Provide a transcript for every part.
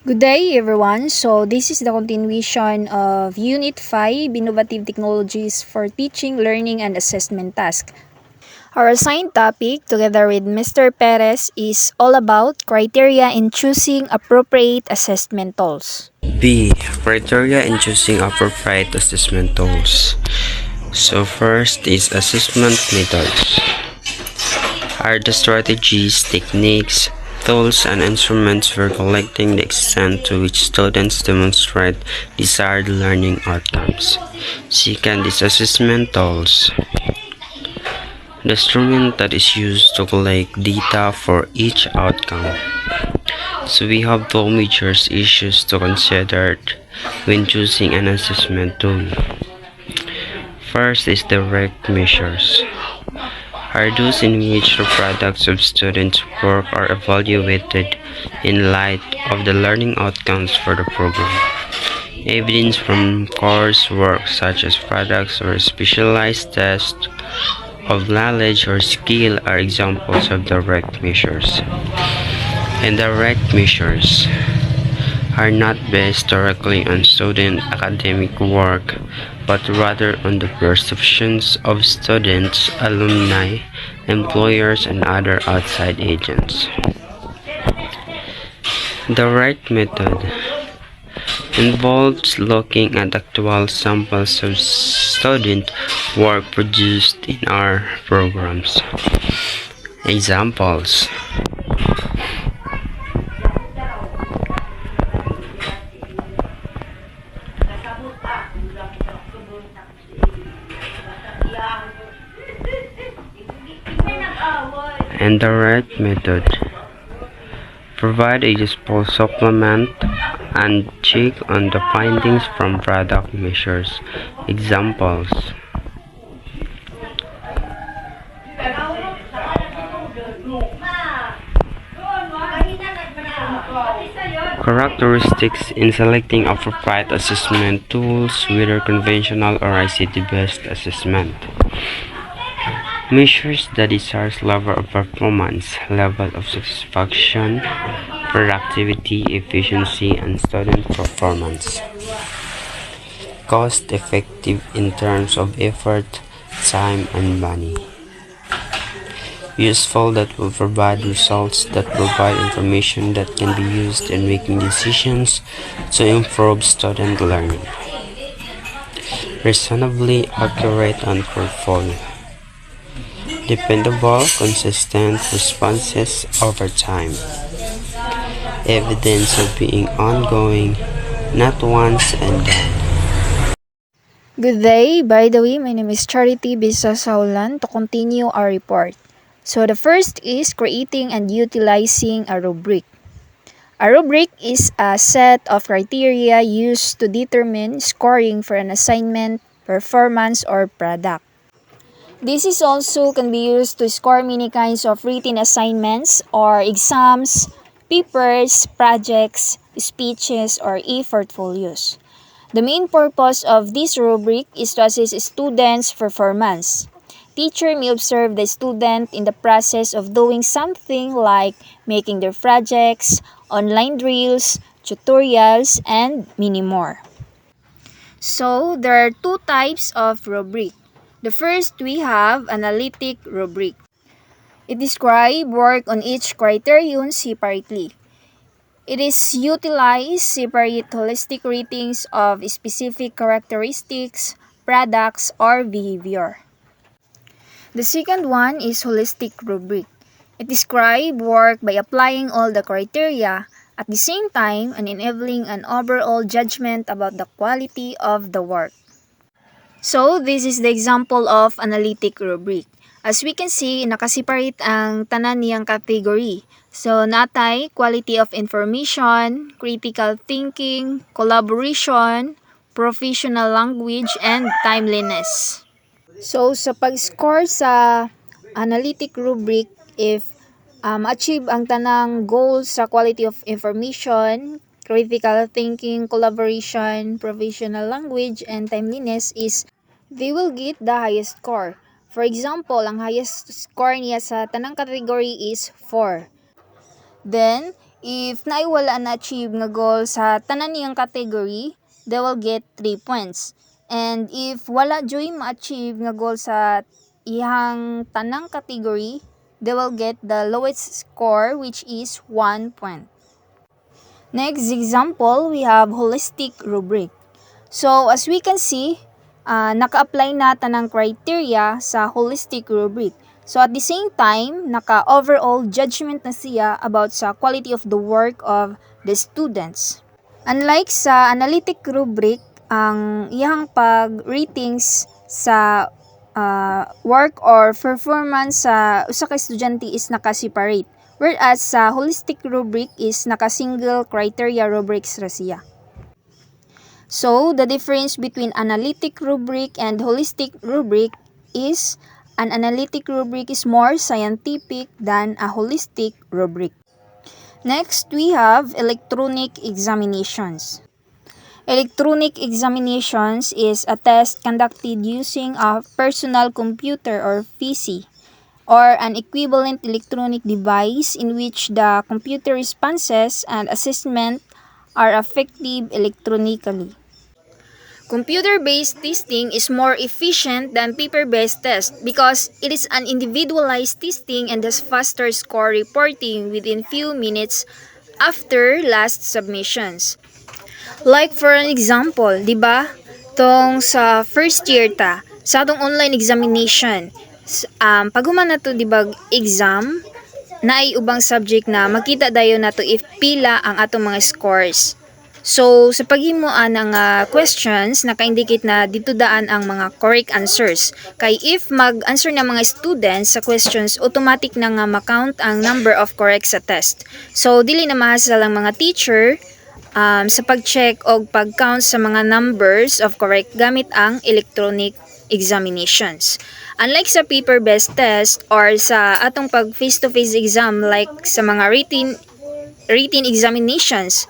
Good day everyone. So this is the continuation of Unit 5, Innovative Technologies for Teaching, Learning, and Assessment Task. Our assigned topic, together with Mr. Perez, is all about criteria in choosing appropriate assessment tools. B. Criteria in choosing appropriate assessment tools. So first is assessment methods. Are the strategies, techniques, tools, and instruments for collecting the extent to which students demonstrate desired learning outcomes. Second is assessment tools. The instrument that is used to collect data for each outcome. So we have two major issues to consider when choosing an assessment tool. First is direct measures. Are those in which the products of students' work are evaluated in light of the learning outcomes for the program. Evidence from coursework such as products or specialized tests of knowledge or skill are examples of direct measures. Indirect measures are not based directly on student academic work, but rather on the perceptions of students, alumni, employers, and other outside agents. The right method involves looking at actual samples of student work produced in our programs. Examples: and the right method provide a useful supplement and check on the findings from product measures. Examples: characteristics in selecting appropriate assessment tools, whether conventional or ICT-based assessment. Measures the desired level of performance, level of satisfaction, productivity, efficiency, and student performance. Cost effective in terms of effort, time, and money. Useful that will provide results that provide information that can be used in making decisions to improve student learning. Reasonably accurate and truthful. Dependable, consistent responses over time. Evidence of being ongoing, not once and done. Good day. By the way, my name is Charity Bisasaulan to continue our report. So the first is creating and utilizing a rubric. A rubric is a set of criteria used to determine scoring for an assignment, performance, or product. This is also can be used to score many kinds of written assignments or exams, papers, projects, speeches, or e-portfolios. The main purpose of this rubric is to assess students' performance. Teacher may observe the student in the process of doing something like making their projects, online drills, tutorials, and many more. So, there are two types of rubric. The first, we have analytic rubric. It describes work on each criterion separately. It is utilized separate holistic ratings of specific characteristics, products, or behavior. The second one is holistic rubric. It describes work by applying all the criteria at the same time and enabling an overall judgment about the quality of the work. So, this is the example of analytic rubric. As we can see, nakaseparate ang tanan niyang category. So, natay quality of information, critical thinking, collaboration, professional language, and timeliness. So, sa pag-score sa analytic rubric, if achieve ang tanang goals sa quality of information, critical thinking, collaboration, professional language, and timeliness is they will get the highest score. For example, ang highest score niya sa tanang category is 4. Then, If naiwala na achieve nga goal sa tanan niyang category, they will get 3 points. And if wala joy ma-achieve nga goal sa ihang tanang category, they will get the lowest score, which is 1 point. Next example, we have holistic rubric. So as we can see, naka-apply na tanang criteria sa holistic rubric. So at the same time, naka-overall judgment na siya about sa quality of the work of the students. Unlike sa analytic rubric, ang iyang pag-ratings sa work or performance sa usa ka estudyante is naka-separate. Whereas sa holistic rubric is naka-single criteria rubrics ra siya. So, the difference between analytic rubric and holistic rubric is an analytic rubric is more scientific than a holistic rubric. Next, we have electronic examinations. Electronic examinations is a test conducted using a personal computer or PC or an equivalent electronic device in which the computer responses and assessment are effective electronically. Computer-based testing is more efficient than paper-based test because it is an individualized testing and has faster score reporting within few minutes after last submissions. Like for an example, di ba? Tong sa first year ta, sa atong online examination, pag human na to, di ba, exam, na ay ubang subject na makita dayon nato if pila ang atong mga scores. So, sa paghimuan ng questions, naka-indicate na dito daan ang mga correct answers. Kay if mag-answer na mga students sa questions, automatic na nga makount ang number of correct sa test. So, dili na mahasal ang mga teacher sa pag-check o pag-count sa mga numbers of correct gamit ang electronic examinations. Unlike sa paper-based test or sa atong pag face-to-face exam like sa mga written examinations,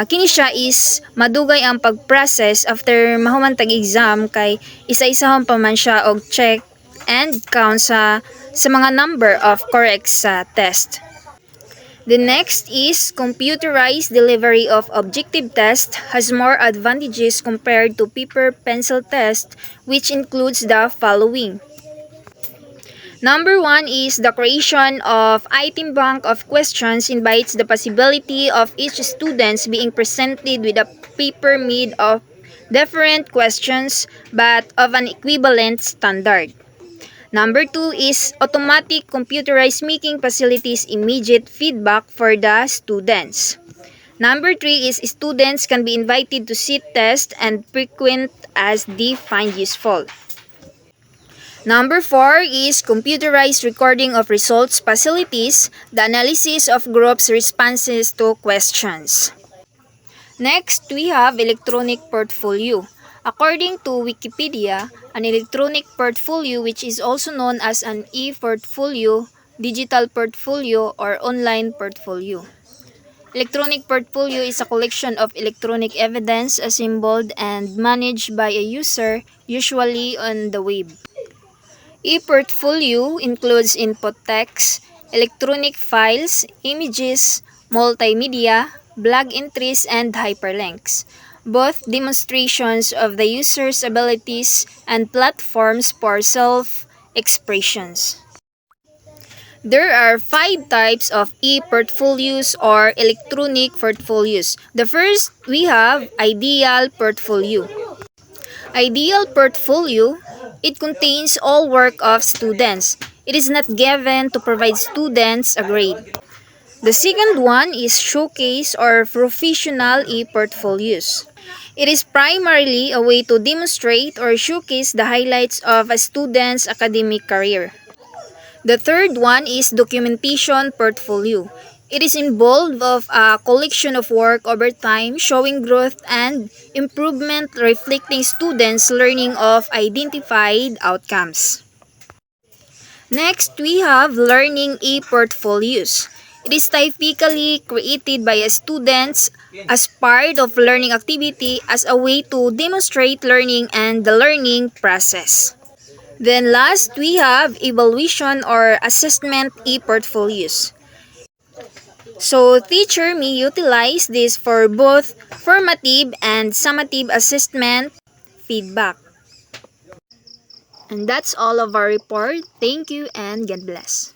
kini siya is madugay ang pag-process after mahuman tag exam kay isa-isahon pa man siya og check and count sa mga number of correct sa test. The next is computerized delivery of objective test has more advantages compared to paper pencil test, which includes the following. Number 1 is the creation of item bank of questions invites the possibility of each students being presented with a paper made of different questions but of an equivalent standard. Number 2 is automatic computerized making facilities immediate feedback for the students. Number 3 is students can be invited to sit test and frequent as they find useful. Number 4 is computerized recording of results facilities, the analysis of groups' responses to questions. Next, we have electronic portfolio. According to Wikipedia, an electronic portfolio, which is also known as an e-portfolio, digital portfolio, or online portfolio. Electronic portfolio is a collection of electronic evidence assembled and managed by a user, usually on the web. E-portfolio includes input text, electronic files, images, multimedia, blog entries, and hyperlinks, both demonstrations of the user's abilities and platforms for self-expressions. There are 5 types of e-portfolios or electronic portfolios. The first, we have ideal portfolio. Ideal portfolio, it contains all work of students. It is not given to provide students a grade. The second one is showcase or professional e-portfolios. It is primarily a way to demonstrate or showcase the highlights of a student's academic career. The third one is documentation portfolio. It is involved of a collection of work over time showing growth and improvement reflecting students' learning of identified outcomes. Next, we have learning e-portfolios. It is typically created by students as part of learning activity as a way to demonstrate learning and the learning process. Then last, we have evaluation or assessment e-portfolios. So teacher may utilize this for both formative and summative assessment feedback. And that's all of our report. Thank you and God bless.